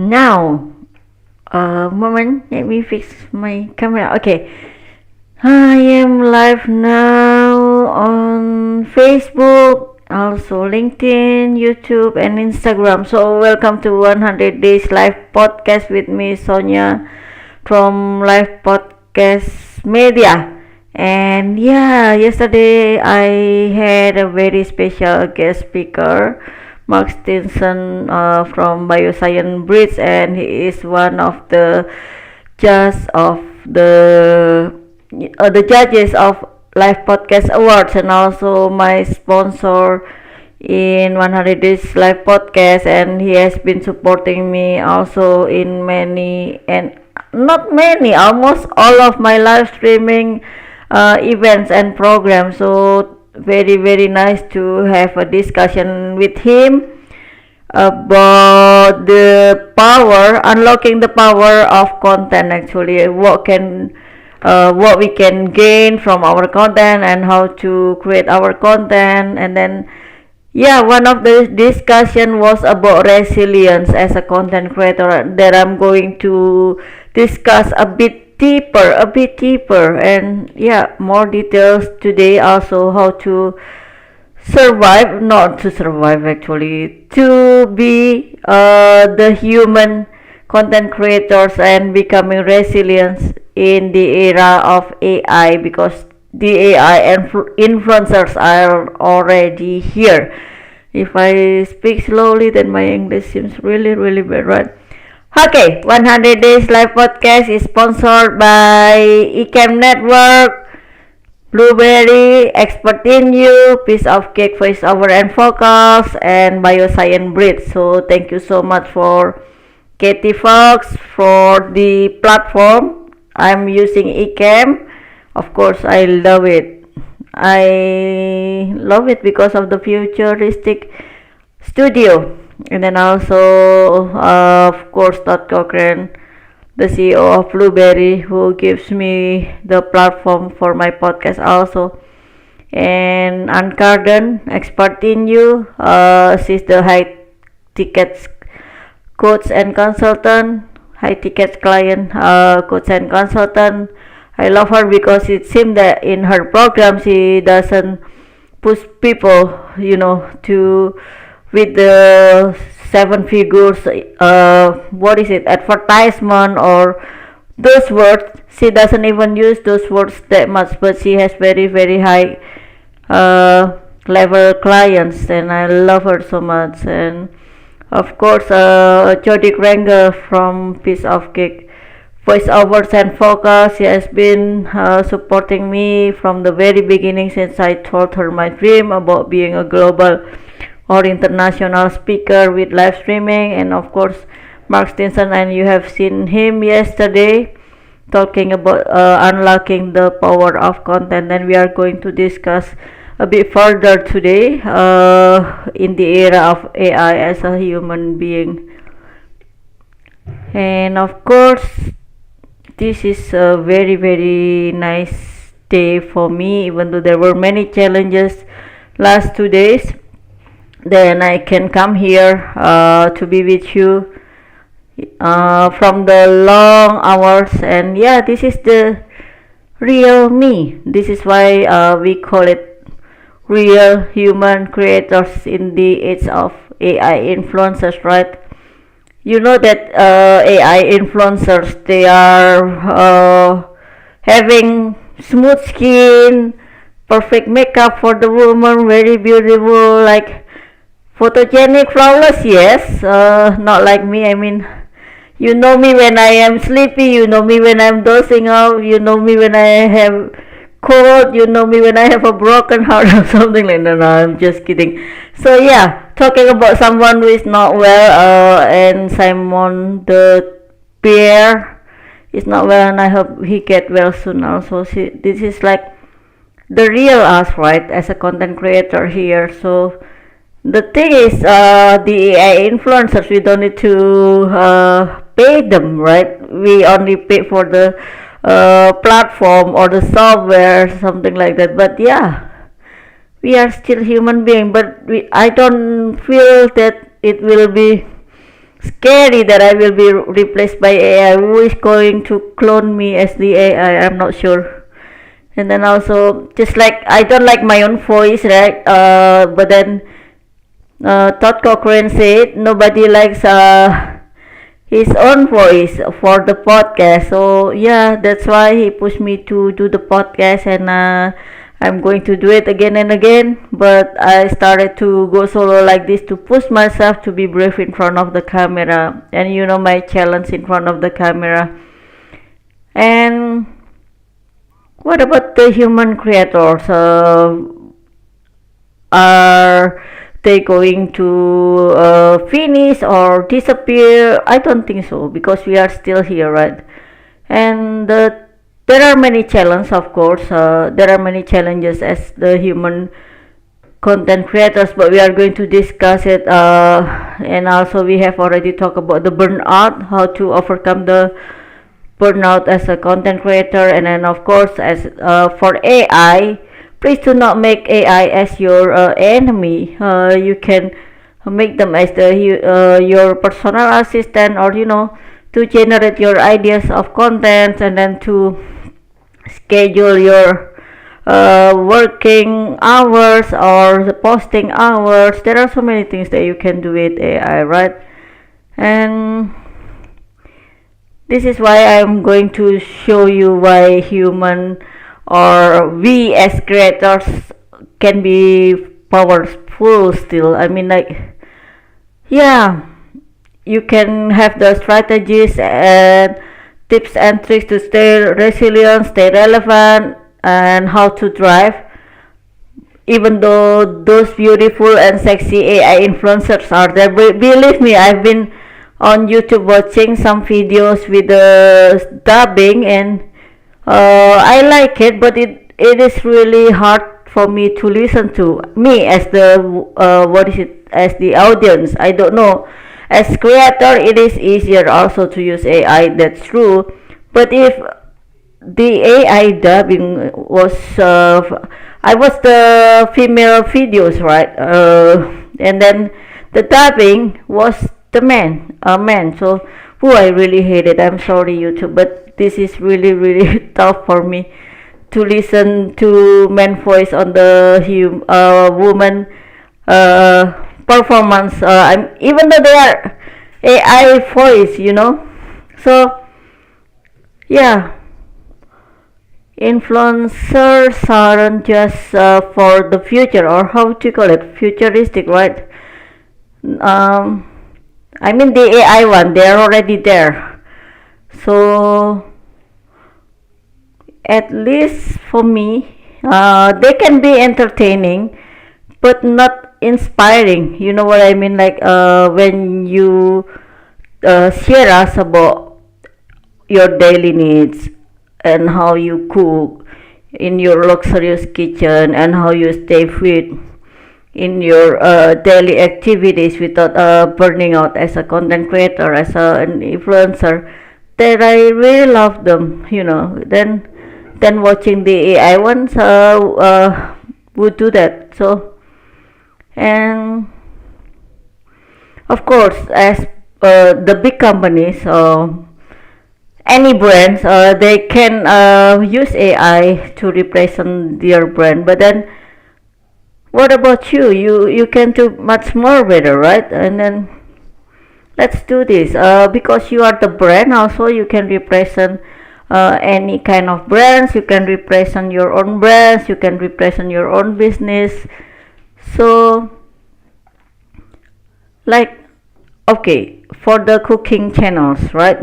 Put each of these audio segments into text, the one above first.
Now, a moment, let me fix my camera. Okay, I am live now on Facebook, also LinkedIn, YouTube, and Instagram. So, welcome to 100 Days Live Podcast with me, Sonia, from Live Podcast Media. And yeah, yesterday I had a very special guest speaker, Mark Stinson from Bioscience Bridge, and he is one of the judges of the judges of Live Podcast Awards, and also my sponsor in 100 Days Live Podcast, and he has been supporting me also in many and not many, almost all of my live streaming events and programs. So very nice to have a discussion with him about the power, unlocking the power of content. Actually, what we can gain from our content and how to create our content. And then yeah, one of the discussion was about resilience as a content creator that I'm going to discuss a bit deeper, and yeah, more details today. Also, how to survive, not to survive actually, to be the human content creators and becoming resilient in the era of AI, because the AI influencers are already here. If I speak slowly, then my English seems really bad, right? Okay, 100 Days Live Podcast is sponsored by Ecam Network, Blueberry, Expert in You, Piece of Cake, Voiceover and Focus, and Bioscience Bridge. So thank you so much for Katie Fox for the platform. I'm using Ecamm. Of course, I love it. I love it because of the futuristic studio. And then also, of course, Todd Cochran, the CEO of Blueberry, who gives me the platform for my podcast also. And Ann Carden, Expert in You, she's the high tickets coach and consultant, high tickets client coach and consultant. I love her because it seems that in her program she doesn't push people, to with the seven figures, what is it, advertisement or those words. She doesn't even use those words that much, but she has very high level clients, and I love her so much. And of course, Jody Granger from Piece of Cake Voiceovers and Focus. She has been supporting me from the very beginning, since I told her my dream about being a global or international speaker with live streaming. And of course, Mark Stinson, and you have seen him yesterday talking about unlocking the power of content. And we are going to discuss a bit further today in the era of AI as a human being. And of course, this is a very nice day for me, even though there were many challenges last 2 days. Then I can come here to be with you from the long hours. And yeah, this is the real me. This is why we call it real human creators in the age of AI influencers, right? You know that AI influencers, they are having smooth skin, perfect makeup for the woman, very beautiful, like photogenic, flawless. Yes, not like me. I mean, you know me when I am sleepy, you know me when I'm dozing off, you know me when I have cold, you know me when I have a broken heart or something like that. No, I'm just kidding. So yeah, talking about someone who is not well, and Simon the bear is not well, and I hope he get well soon also. This is like the real us, right, as a content creator here. So the thing is, the AI influencers, we don't need to pay them, right? We only pay for the platform or the software, something like that. But yeah, we are still human being. But I don't feel that it will be scary that I will be replaced by AI. Who is going to clone me as the AI? I'm not sure. And then also, just like I don't like my own voice, right? But then Todd Cochrane said nobody likes his own voice for the podcast. So yeah, that's why he pushed me to do the podcast, and I'm going to do it again and again. But I started to go solo like this to push myself to be brave in front of the camera, and you know my challenge in front of the camera. And what about the human creators? Are they going to finish or disappear? I don't think so, because we are still here, right? And there are many challenges, of course. There are many challenges as the human content creators, but we are going to discuss it. And also, we have already talked about the burnout, how to overcome the burnout as a content creator. And then, of course, as for AI, please do not make AI as your enemy. You can make them as your personal assistant, or to generate your ideas of content, and then to schedule your working hours or the posting hours. There are so many things that you can do with AI, right? And this is why I'm going to show you why human or we as creators can be powerful still. I mean, like, yeah, you can have the strategies and tips and tricks to stay resilient, stay relevant, and how to thrive. Even though those beautiful and sexy AI influencers are there, believe me, I've been on YouTube watching some videos with the dubbing, and I like it, but it is really hard for me to listen to. Me as the what is it, as the audience, I don't know. As creator, it is easier also to use AI. That's true. But if the AI dubbing was, I was the female videos, right? And then the dubbing was the man, a man. So, who I really hated. I'm sorry, YouTube, but this is really, really tough for me to listen to man voice on the woman performance. Even though they are AI voice, So yeah, influencers aren't just for the future, or how to call it, futuristic, right? Um, I mean the AI one, they are already there. So at least for me, they can be entertaining, but not inspiring. You know what I mean? Like when you share us about your daily needs and how you cook in your luxurious kitchen, and how you stay fit in your daily activities without burning out as a content creator, as an influencer, that I really love them. Then watching the AI ones would do that. So, and of course, as the big companies, any brands, they can use AI to represent their brand. But then, what about you? You can do much more better, right? And then let's do this. Because you are the brand, also you can represent any kind of brands. You can represent your own brands. You can represent your own business. So, like, okay, for the cooking channels, right?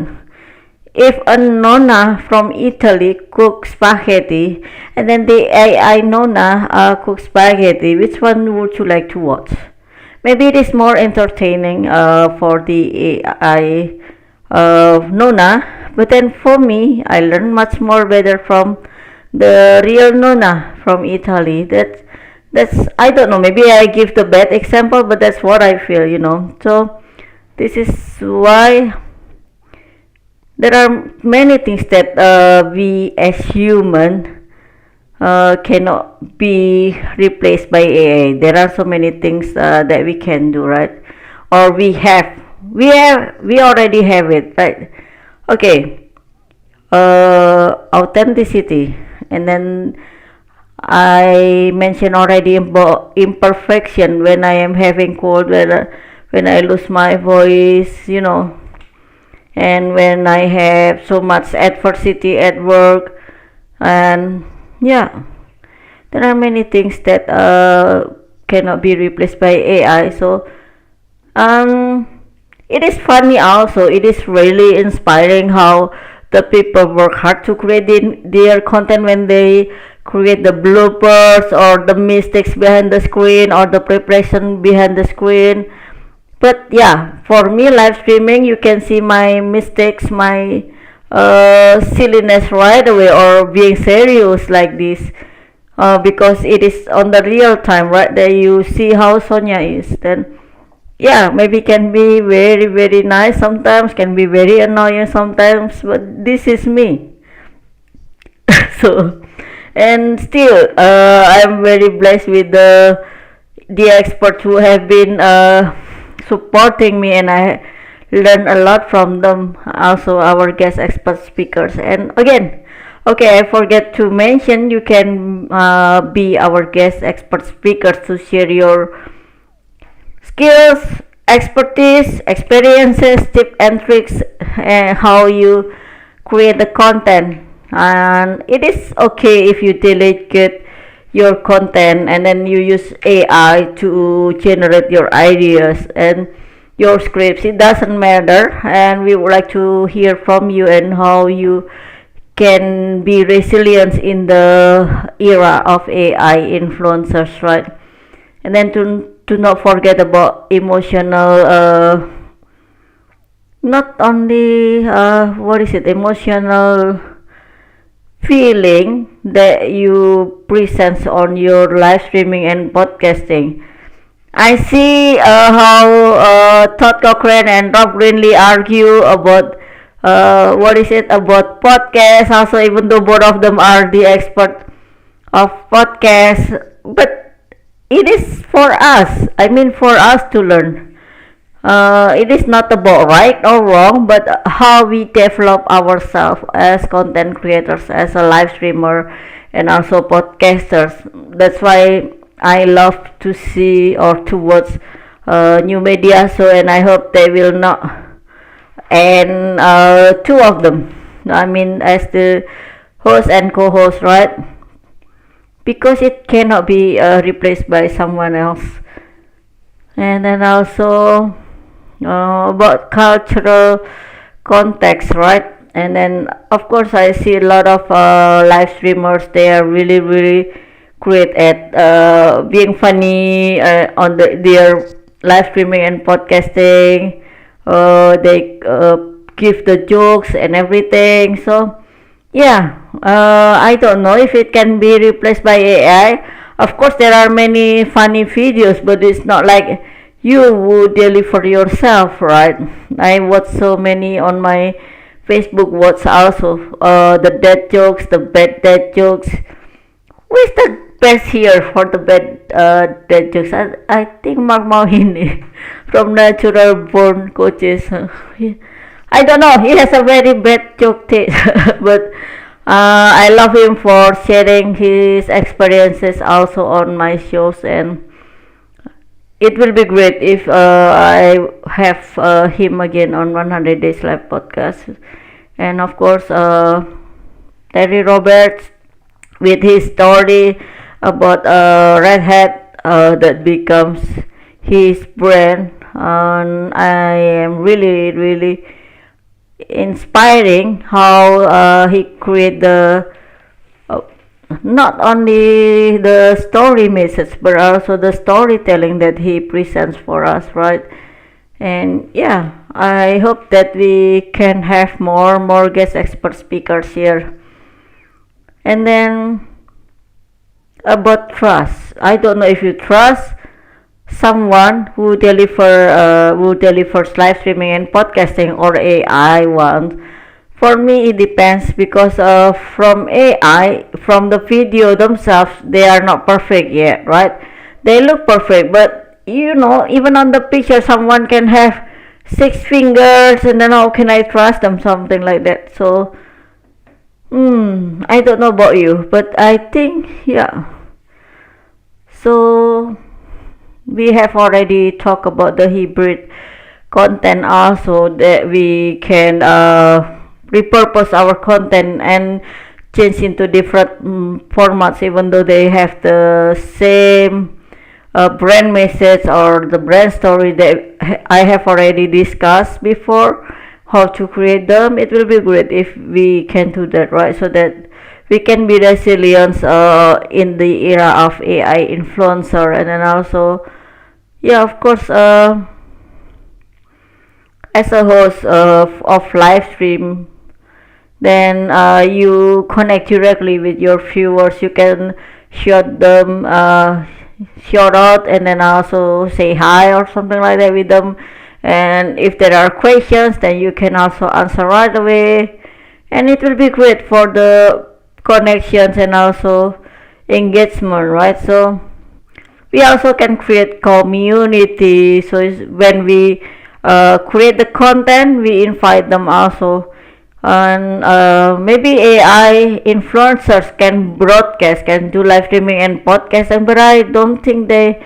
If a nonna from Italy cooks spaghetti, and then the AI nonna cooks spaghetti, which one would you like to watch? Maybe it is more entertaining for the AI nonna, but then for me, I learn much more better from the real nonna from Italy. That's I don't know. Maybe I give the bad example, but that's what I feel. So this is why there are many things that we as human cannot be replaced by AI. There are so many things that we can do, right? Or we have we already have it, right? Okay, authenticity, and then I mentioned already about imperfection when I am having cold, when I lose my voice, and when I have so much adversity at work, and yeah, there are many things that cannot be replaced by AI. So it is funny also. It is really inspiring how the people work hard to create their content when they create the bloopers or the mistakes behind the screen or the preparation behind the screen. But yeah, for me, live streaming, you can see my mistakes, my silliness right away, or being serious like this, because it is on the real time, right? There you see how Sonia is. Then yeah, maybe can be very very nice sometimes, can be very annoying sometimes, but this is me. So, and still, I'm very blessed with the experts who have been supporting me, and I learn a lot from them. Also, our guest expert speakers. And again, okay, I forget to mention, you can be our guest expert speakers to share your skills, expertise, experiences, tips and tricks, and how you create the content. And it is okay if you delegate your content and then you use AI to generate your ideas and your scripts. It doesn't matter, and we would like to hear from you and how you can be resilient in the era of AI influencers, right? And then to not forget about emotional, not only what is it, emotional feeling that you present on your live streaming and podcasting. I see how Todd Cochrane and Rob Greenlee argue about what is it about podcasts. Also, even though both of them are the expert of podcasts, but it is for us. I mean, for us to learn. It is not about right or wrong, but how we develop ourselves as content creators, as a live streamer, and also podcasters. That's why I love to see or to watch new media. So, and I hope they will not. And two of them. I mean, as the host and co-host, right? Because it cannot be replaced by someone else. And then also about cultural context, right? And then of course I see a lot of live streamers. They are really really great at being funny on their live streaming and podcasting. They give the jokes and everything. So yeah, I don't know if it can be replaced by AI. Of course, there are many funny videos, but it's not like you would deliver yourself, right? I watch so many on my Facebook watch also. The dead jokes, the bad dead jokes. Who is the best here for the bad dead jokes? I think Mark Mauhini from Natural Born Coaches. I don't know. He has a very bad joke taste, but I love him for sharing his experiences also on my shows, and it will be great if I have him again on 100 Days Live podcast. And of course, Terry Roberts with his story about Red Hat that becomes his brand. And I am really, really inspiring how he create the not only the story message but also the storytelling that he presents for us, right? And yeah, I hope that we can have more guest expert speakers here. And then about trust, I don't know if you trust someone who delivers live streaming and podcasting or AI one. For me, it depends because from AI, from the video themselves, they are not perfect yet, right? They look perfect, but even on the picture, someone can have six fingers, and then how can I trust them, something like that. So I don't know about you, but I think, yeah. So we have already talked about the hybrid content also, that we can repurpose our content and change into different formats, even though they have the same brand message or the brand story that I have already discussed before, how to create them. It will be great if we can do that, right? So that we can be resilient in the era of AI influencer. And then also, yeah, of course, as a host of live stream, then you connect directly with your viewers. You can shout them, shout out, and then also say hi or something like that with them. And if there are questions, then you can also answer right away, and it will be great for the connections and also engagement, right? So we also can create community. So when we create the content, we invite them also. And maybe AI influencers can broadcast, can do live streaming and podcasting, but I don't think they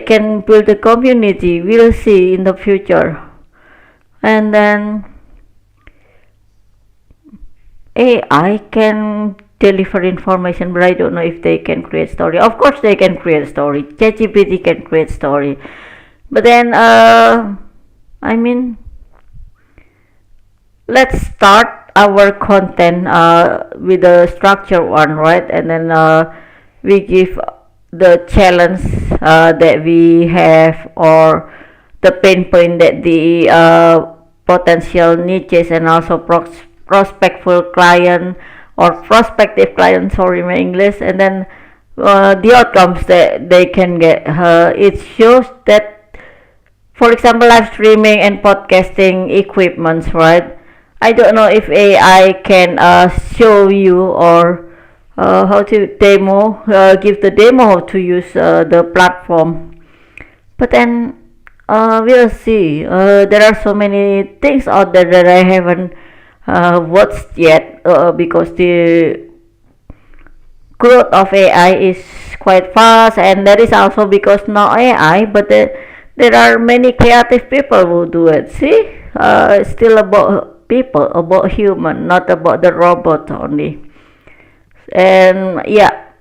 can build a community. We'll see in the future. And then AI can deliver information, but I don't know if they can create story. Of course they can create story. ChatGPT can create story, but then I mean, let's start our content with a structured one, right? And then we give the challenge that we have, or the pain point that the potential niches and also prospective client, or prospective client, sorry my English, and then the outcomes that they can get. It shows that, for example, live streaming and podcasting equipments, right? I don't know if AI can show you, or how to demo, give the demo how to use the platform. But then we'll see. There are so many things out there that I haven't watched yet, because the growth of AI is quite fast, and that is also because not AI, but there are many creative people who do it. See, it's still about people, about human, not about the robot only. And yeah,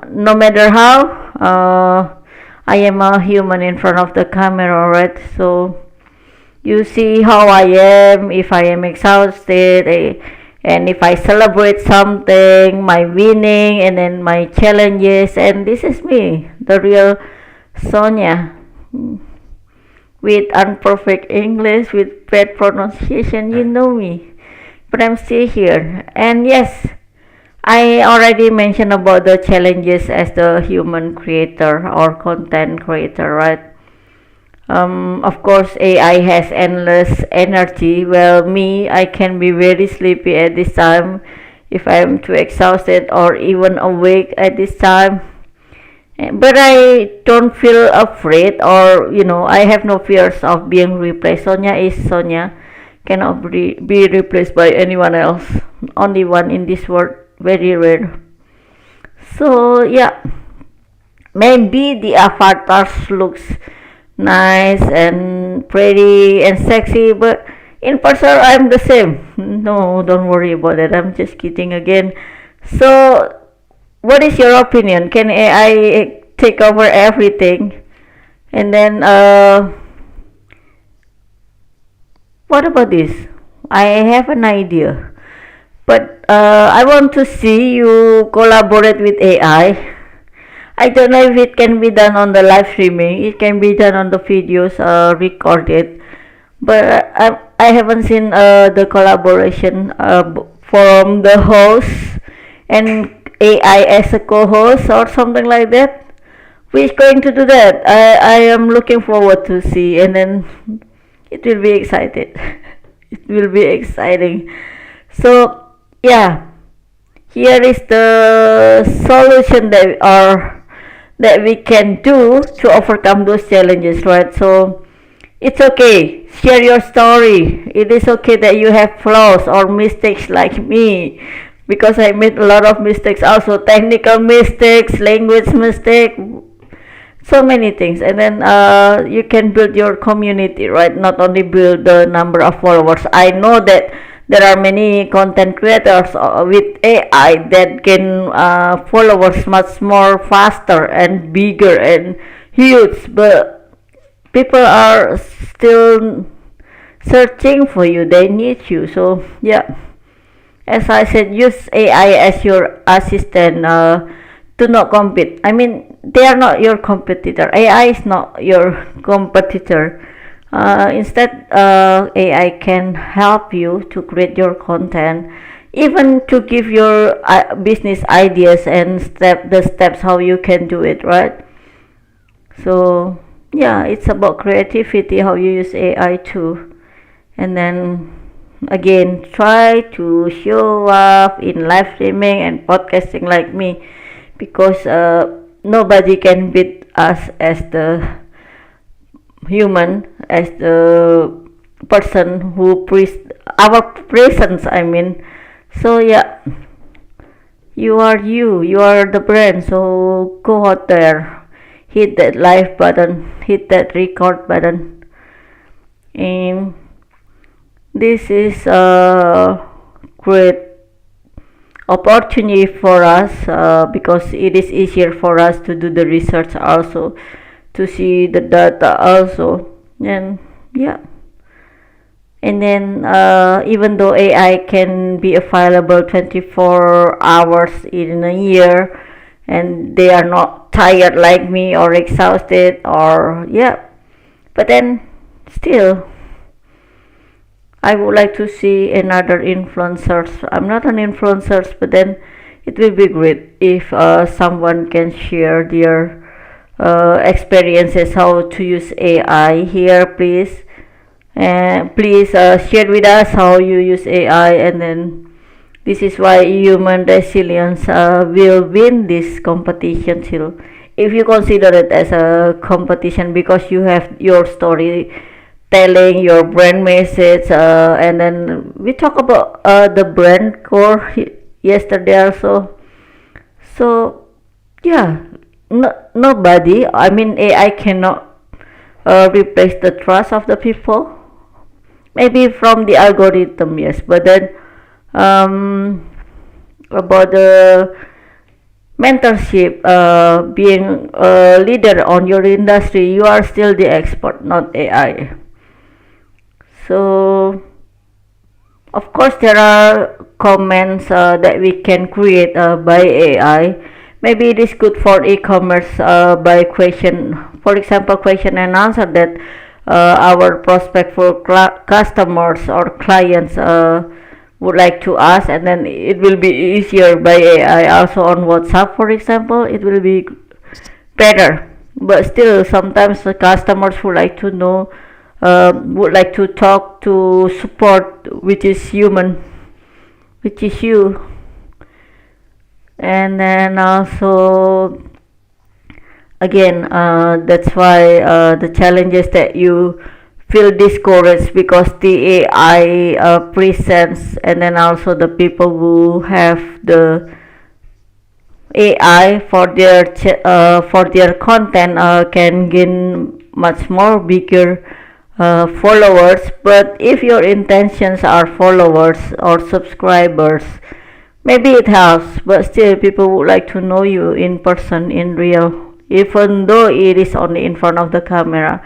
no matter how, I am a human in front of the camera, right? So you see how I am, if I am exhausted, and if I celebrate something, my winning, and then my challenges. And this is me, the real Sonia, with unperfect English, with bad pronunciation. You know me, but I'm still here. And yes, I already mentioned about the challenges as the human creator or content creator, right? Of course, AI has endless energy. Well, me, I can be very sleepy at this time if I'm too exhausted, or even awake at this time. But I don't feel afraid, or I have no fears of being replaced. Sonia is Sonia, cannot be replaced by anyone else. Only one in this world, very rare. So yeah, maybe the avatars looks nice and pretty and sexy, but in person I'm the same. No, don't worry about that, I'm just kidding again. So what is your opinion? Can AI take over everything? And then what about this? I have an idea, but I want to see you collaborate with AI. I don't know if it can be done on the live streaming. It can be done on the videos recorded, but I haven't seen the collaboration from the host and AI as a co-host or something like that. Who is going to do that? I am looking forward to see, and then it will be excited. It will be exciting. So yeah, here is the solution that we can do to overcome those challenges, right? So It's okay. Share your story. It is okay that you have flaws or mistakes like me. Because I made a lot of mistakes also. Technical mistakes, language mistake, so many things. And then you can build your community, right? Not only build the number of followers. I know that there are many content creators with AI that can followers much more faster and bigger and huge, but people are still searching for you. They need you. So yeah, as I said, use AI as your assistant. To not compete. I mean, they are not your competitor. AI is not your competitor. Instead, AI can help you to create your content, even to give your business ideas and the steps how you can do it, right? So yeah, it's about creativity, how you use AI too. And then again, try to show up in live streaming and podcasting like me, because nobody can beat us as the human, as the person who our presence, I mean. So yeah, you are the brand. So go out there, hit that live button, hit that record button, and this is a great opportunity for us, because it is easier for us to do the research also, to see the data also. And yeah, and then even though AI can be available 24 hours in a year, and they are not tired like me or exhausted, or yeah, but then still I would like to see another influencers. I'm not an influencer, but then it will be great if someone can share their experiences how to use AI here, please. And please share with us how you use AI, and then this is why human resilience will win this competition still. If you consider it as a competition, because you have your story telling your brand message, and then we talk about the brand core yesterday also. So yeah, nobody, I mean, AI cannot replace the trust of the people. Maybe from the algorithm, yes, but then about the mentorship, being a leader on your industry, you are still the expert, not AI. So of course there are comments that we can create by AI. Maybe it is good for e-commerce, by question, for example, question and answer that our prospect for customers or clients would like to ask, and then it will be easier by AI. Also on WhatsApp, for example, it will be better. But still, sometimes the customers would like to know, would like to talk to support, which is human, which is you. And then also, again, that's why the challenges that you feel discouraged, because the AI presents, and then also the people who have the AI for their content can gain much more bigger followers. But if your intentions are followers or subscribers, maybe it helps, but still people would like to know you in person, in real, even though it is only in front of the camera,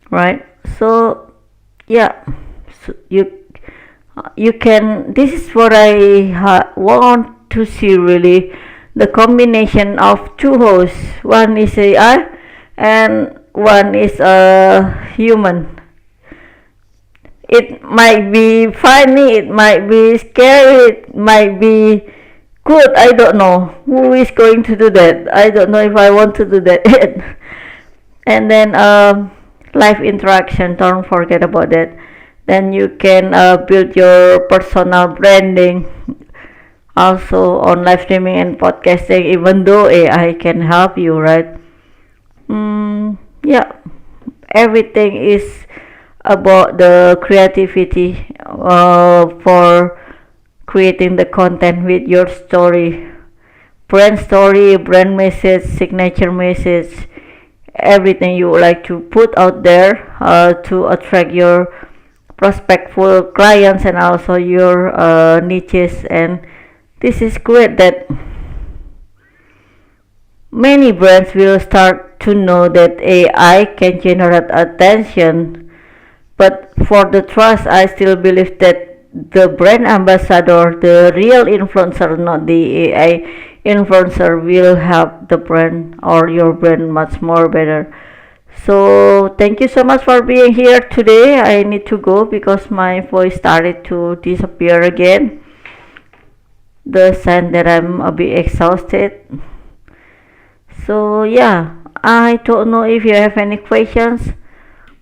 right? So yeah, so you can, this is what I want to see really, the combination of two hosts. One is AI and one is a human. It might be funny, it might be scary, it might be good, I don't know. Who is going to do that? I don't know if I want to do that yet. And then live interaction, don't forget about that. Then you can build your personal branding also on live streaming and podcasting, even though AI can help you, right? Yeah, everything is about the creativity for creating the content with your story, brand message, signature message, everything you would like to put out there to attract your prospectful clients and also your niches. And this is great that many brands will start to know that AI can generate attention, but for the trust, I still believe that the brand ambassador, the real influencer, not the AI influencer, will help the brand or your brand much more better. So thank you so much for being here today. I need to go because my voice started to disappear again. The sign that I'm a bit exhausted. So yeah, I don't know if you have any questions,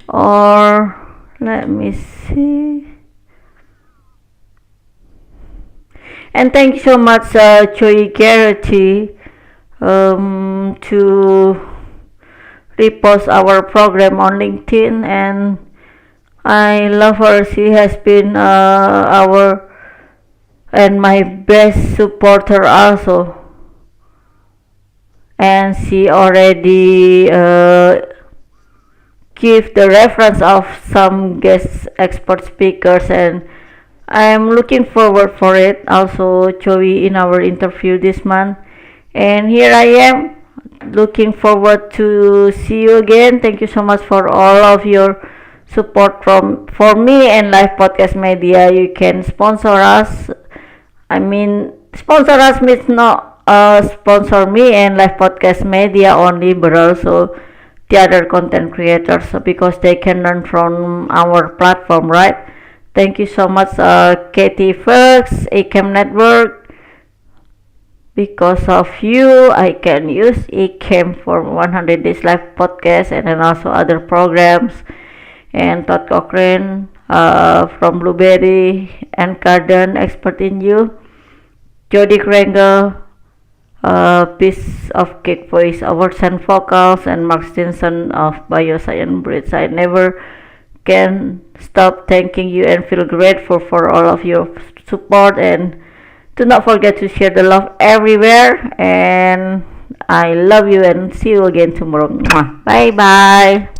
or let me see. And thank you so much, Joy Garrity, to repost our program on LinkedIn, and I love her. She has been our and my best supporter also, and she already give the reference of some guest expert speakers, and I am looking forward for it also, Joey, in our interview this month. And here I am looking forward to see you again. Thank you so much for all of your support from for me and Live Podcast Media. You can sponsor us. I mean, sponsor us means not sponsor me and Live Podcast Media only, but also the other content creators, because they can learn from our platform, right? Thank you so much, Katie Fox, ACAM Network. Because of you, I can use ACAM for 100 Days Live Podcast and then also other programs. And Todd Cochran from Blueberry and Garden, Expert in You. Jody Krengle, Piece of Cake Voice Awards and Vocals, and Mark Stinson of Bioscience Bridge. I never can stop thanking you and feel grateful for all of your support, and do not forget to share the love everywhere, and I love you and see you again tomorrow. Bye bye.